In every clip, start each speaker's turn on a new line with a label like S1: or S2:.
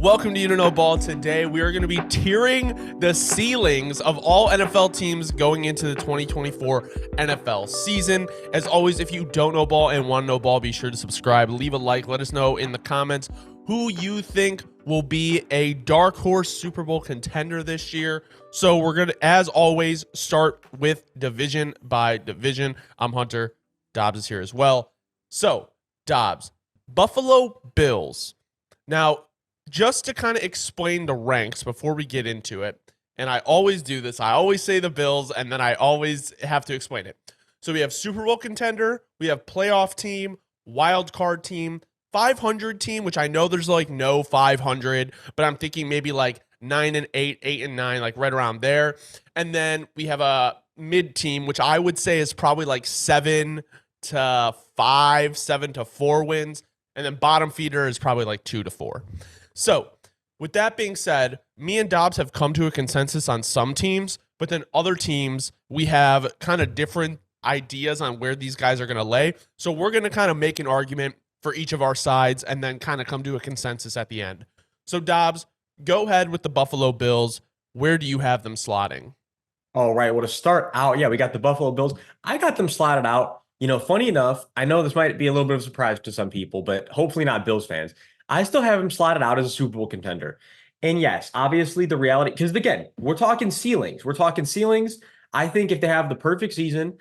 S1: Welcome to You Know Ball. Today we are going to be tiering the ceilings of all NFL teams going into the 2024 NFL season. As always, if you don't know ball and want to know ball, be sure to subscribe, leave a like, let us know in the comments who you think will be a dark horse Super Bowl contender this year. So we're going to, as always, start with division by division. I'm Hunter. Dobbs is here as well. So, Dobbs, Buffalo Bills. Now, just to kind of explain the ranks before we get into it, and I always do this, I always say the Bills, and then I always have to explain it. So we have Super Bowl contender, we have playoff team, wild card team, 500 team, which I know there's like no 500, but I'm thinking maybe like 9 and 8, 8 and 9, like right around there. And then we have a mid team, which I would say is probably like 7 to 5, 7 to 4 wins. And then bottom feeder is probably like 2 to 4. So, with that being said, me and Dobbs have come to a consensus on some teams, but then other teams, we have kind of different ideas on where these guys are going to lay. So, we're going to kind of make an argument for each of our sides and then kind of come to a consensus at the end. So, Dobbs, go ahead with the Buffalo Bills. Where do you have them slotting?
S2: All right. Well, to start out, we got the Buffalo Bills. I got them slotted out. Funny enough, I know this might be a little bit of a surprise to some people, but hopefully not Bills fans. I still have him slotted out as a Super Bowl contender. And yes, obviously the reality, because again, we're talking ceilings. We're talking ceilings. I think if they have the perfect season,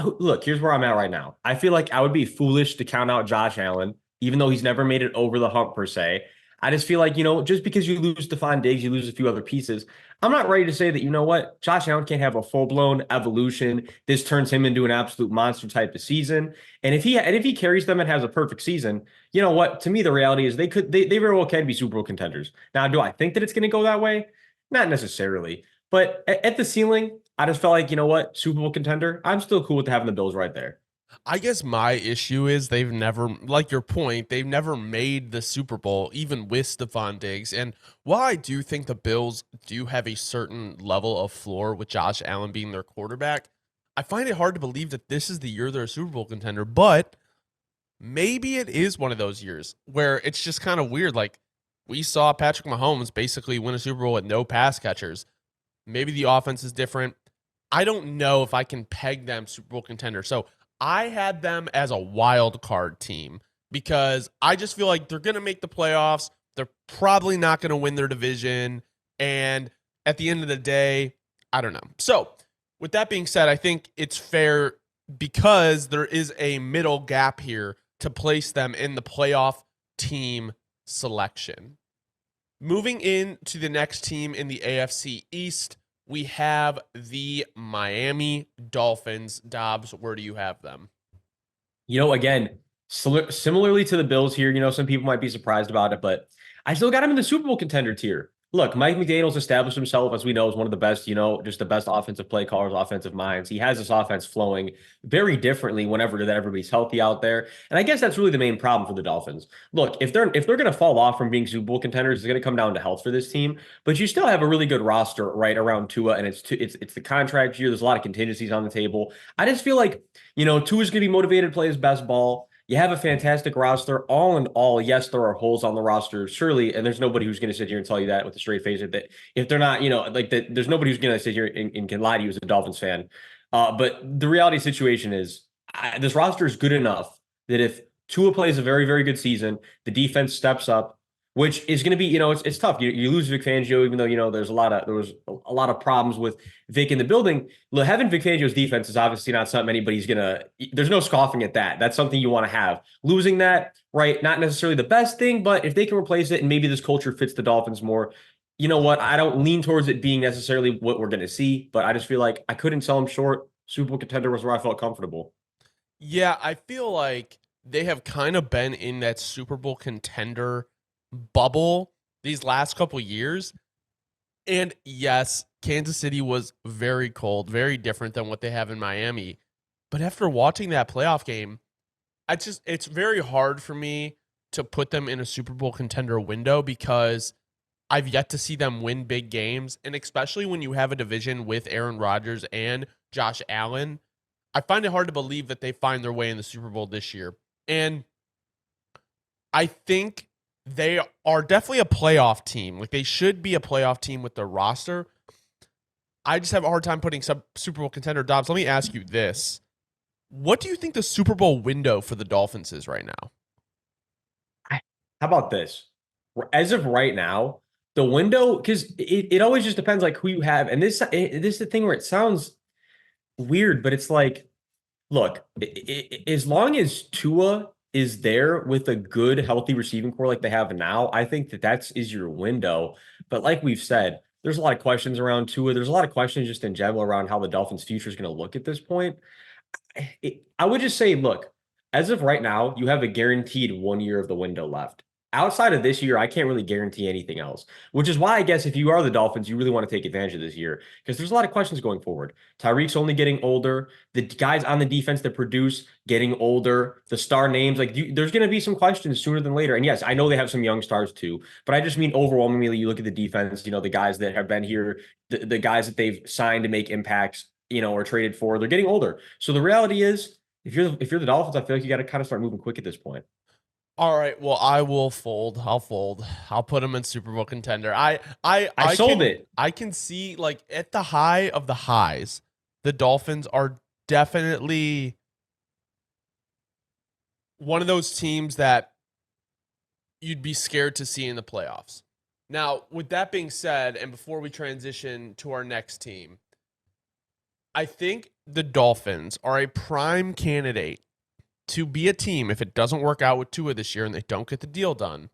S2: look, here's where I'm at right now. I feel like I would be foolish to count out Josh Allen, even though he's never made it over the hump per se. I just feel like, just because you lose Stephon Diggs, you lose a few other pieces. I'm not ready to say that, Josh Allen can't have a full-blown evolution. This turns him into an absolute monster type of season. And if he carries them and has a perfect season, you know what? To me, the reality is they very well can be Super Bowl contenders. Now, do I think that it's going to go that way? Not necessarily. But at the ceiling, I just felt like, Super Bowl contender. I'm still cool with having the Bills right there.
S1: I guess my issue is they've never, like your point, they've never made the Super Bowl, even with Stephon Diggs. And while I do think the Bills do have a certain level of floor with Josh Allen being their quarterback, I find it hard to believe that this is the year they're a Super Bowl contender. But maybe it is one of those years where it's just kind of weird. Like we saw Patrick Mahomes basically win a Super Bowl with no pass catchers. Maybe the offense is different. I don't know if I can peg them Super Bowl contender. So I had them as a wild card team because I just feel like they're going to make the playoffs. They're probably not going to win their division. And at the end of the day, I don't know. So with that being said, I think it's fair because there is a middle gap here to place them in the playoff team selection. Moving into the next team in the AFC East, we have the Miami Dolphins. Dobbs, where do you have them?
S2: Again, similarly to the Bills here, some people might be surprised about it, but I still got him in the Super Bowl contender tier. Look, Mike McDaniel's established himself, as we know, as one of the best, just the best offensive play callers, offensive minds. He has this offense flowing very differently whenever that everybody's healthy out there. And I guess that's really the main problem for the Dolphins. Look, if they're going to fall off from being Super Bowl contenders, it's going to come down to health for this team. But you still have a really good roster right around Tua, and it's the contract year. There's a lot of contingencies on the table. I just feel like, Tua's going to be motivated to play his best ball. You have a fantastic roster. All in all, yes, there are holes on the roster, surely, and there's nobody who's going to sit here and tell you that with a straight face. That if they're not, like that, there's nobody who's going to sit here and can lie to you as a Dolphins fan. But the reality situation is, this roster is good enough that if Tua plays a very, very good season, the defense steps up, which is going to be, it's tough. You lose Vic Fangio, even though, there was a lot of problems with Vic in the building. Look, having Vic Fangio's defense is obviously not something anybody's there's no scoffing at that. That's something you want to have. Losing that, right? Not necessarily the best thing, but if they can replace it and maybe this culture fits the Dolphins more, you know what? I don't lean towards it being necessarily what we're going to see, but I just feel like I couldn't sell them short. Super Bowl contender was where I felt comfortable.
S1: Yeah, I feel like they have kind of been in that Super Bowl contender bubble these last couple years. And yes, Kansas City was very cold, very different than what they have in Miami. But after watching that playoff game, it's very hard for me to put them in a Super Bowl contender window because I've yet to see them win big games. And especially when you have a division with Aaron Rodgers and Josh Allen, I find it hard to believe that they find their way in the Super Bowl this year. And I think they are definitely a playoff team. Like they should be a playoff team with their roster. I just have a hard time putting some Super Bowl contender. Dobbs, let me ask you this. What do you think the Super Bowl window for the Dolphins is right now?
S2: How about this? As of right now, the window, because it always just depends like who you have. And this is the thing where it sounds weird, but it's like, look, as long as Tua is there with a good, healthy receiving core like they have now, I think that is your window. But like we've said, there's a lot of questions around Tua. There's a lot of questions just in general around how the Dolphins' future is going to look at this point. I would just say, look, as of right now, you have a guaranteed 1 year of the window left. Outside of this year, I can't really guarantee anything else, which is why I guess if you are the Dolphins, you really want to take advantage of this year because there's a lot of questions going forward. Tyreek's only getting older. The guys on the defense that produce getting older. The star names, there's going to be some questions sooner than later. And yes, I know they have some young stars too, but I just mean overwhelmingly, you look at the defense, the guys that have been here, the guys that they've signed to make impacts, or traded for, they're getting older. So the reality is, if you're the Dolphins, I feel like you got to kind of start moving quick at this point.
S1: All right, well, I will fold. I'll fold. I'll put them in Super Bowl contender.
S2: I sold
S1: can
S2: it.
S1: I can see like at the high of the highs, the Dolphins are definitely one of those teams that you'd be scared to see in the playoffs. Now, with that being said, and before we transition to our next team, I think the Dolphins are a prime candidate to be a team, if it doesn't work out with Tua this year and they don't get the deal done,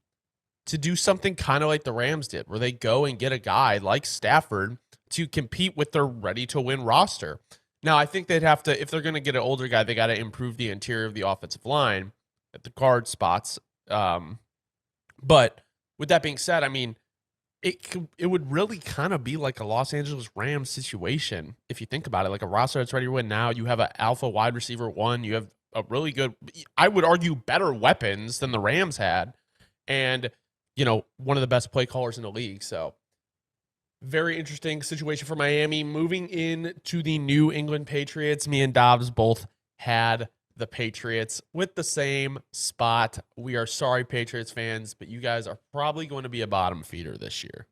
S1: to do something kind of like the Rams did, where they go and get a guy like Stafford to compete with their ready-to-win roster. Now, I think they'd have to, if they're going to get an older guy, they got to improve the interior of the offensive line at the guard spots. But with that being said, I mean, it would really kind of be like a Los Angeles Rams situation if you think about it. Like a roster that's ready to win now. You have an alpha wide receiver one. You have a really good, I would argue, better weapons than the Rams had, and one of the best play callers in the league. So very interesting situation for Miami. Moving in to the New England Patriots, me and Dobbs both had the Patriots with the same spot. We are sorry, Patriots fans, but you guys are probably going to be a bottom feeder this year.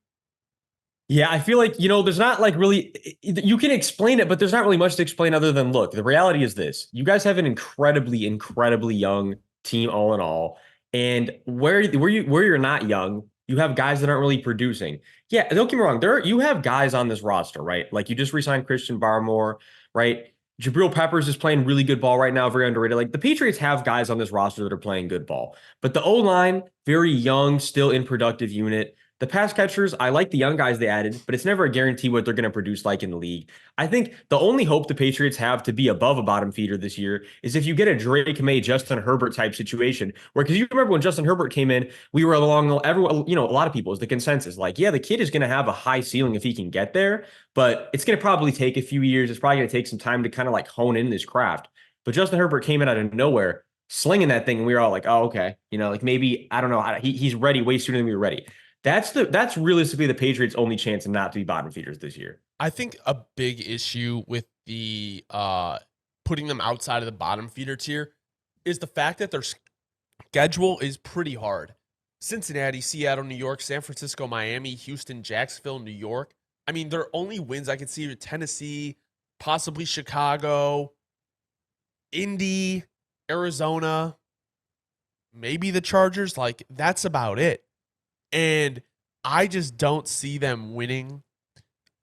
S2: Yeah, I feel like, there's not like really, you can explain it, but there's not really much to explain other than, look, the reality is this. You guys have an incredibly, incredibly young team all in all. And where you're not young, you have guys that aren't really producing. Yeah, don't get me wrong. You have guys on this roster, right? Like you just re-signed Christian Barmore, right? Jabril Peppers is playing really good ball right now, very underrated. Like the Patriots have guys on this roster that are playing good ball, but the O-line, very young, still in productive unit. The pass catchers, I like the young guys they added, but it's never a guarantee what they're going to produce like in the league. I think the only hope the Patriots have to be above a bottom feeder this year is if you get a Drake May, Justin Herbert type situation, where because you remember when Justin Herbert came in, we were along everyone, a lot of people is the consensus like, yeah, the kid is going to have a high ceiling if he can get there, but it's going to probably take a few years. It's probably going to take some time to kind of like hone in this craft. But Justin Herbert came in out of nowhere, slinging that thing, and we were all like, oh, okay, like maybe I don't know how he's ready way sooner than we were ready. That's realistically the Patriots' only chance not to be bottom feeders this year.
S1: I think a big issue with the putting them outside of the bottom feeder tier is the fact that their schedule is pretty hard. Cincinnati, Seattle, New York, San Francisco, Miami, Houston, Jacksonville, New York. I mean, their only wins I could see are Tennessee, possibly Chicago, Indy, Arizona, maybe the Chargers. Like, that's about it. And I just don't see them winning.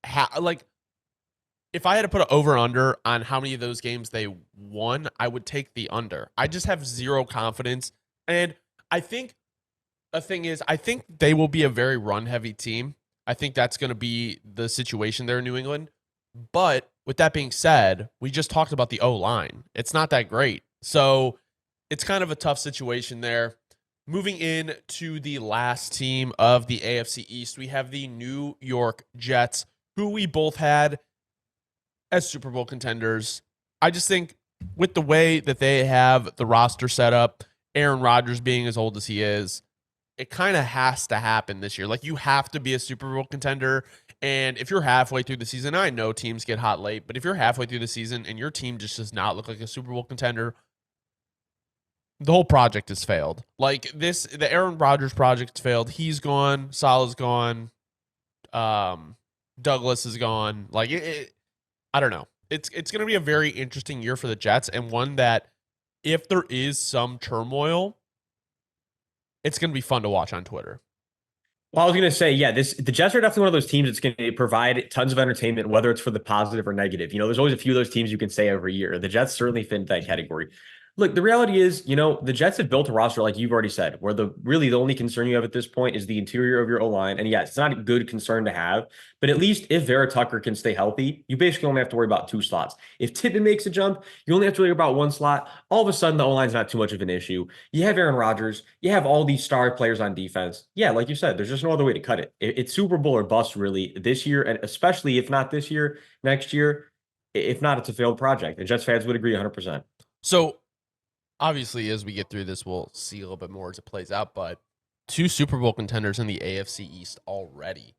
S1: If I had to put an over-under on how many of those games they won, I would take the under. I just have zero confidence. And I think the thing is, I think they will be a very run-heavy team. I think that's going to be the situation there in New England. But with that being said, we just talked about the O-line. It's not that great. So it's kind of a tough situation there. Moving in to the last team of the AFC East, we have the New York Jets, who we both had as Super Bowl contenders. I just think with the way that they have the roster set up, Aaron Rodgers being as old as he is, it kind of has to happen this year. Like, you have to be a Super Bowl contender. And if you're halfway through the season, I know teams get hot late, but if you're halfway through the season and your team just does not look like a Super Bowl contender, The whole project has failed. Like the Aaron Rodgers project's failed. He's gone. Salah's gone. Douglas is gone. Like I don't know. It's going to be a very interesting year for the Jets, and one that if there is some turmoil, it's going to be fun to watch on Twitter.
S2: Well, I was going to say, yeah, the Jets are definitely one of those teams that's going to provide tons of entertainment, whether it's for the positive or negative. There's always a few of those teams you can say every year. The Jets certainly fit into that category. Look, the reality is, the Jets have built a roster, like you've already said, where the only concern you have at this point is the interior of your O-line. And yes, it's not a good concern to have, but at least if Vera Tucker can stay healthy, you basically only have to worry about 2 slots. If Tippett makes a jump, you only have to worry about 1 slot. All of a sudden, the O-line's not too much of an issue. You have Aaron Rodgers, you have all these star players on defense. Yeah, like you said, there's just no other way to cut it. It's Super Bowl or bust, really, this year, and especially if not this year, next year. If not, it's a failed project. And Jets fans would agree 100%.
S1: So obviously, as we get through this, we'll see a little bit more as it plays out. But 2 Super Bowl contenders in the AFC East already.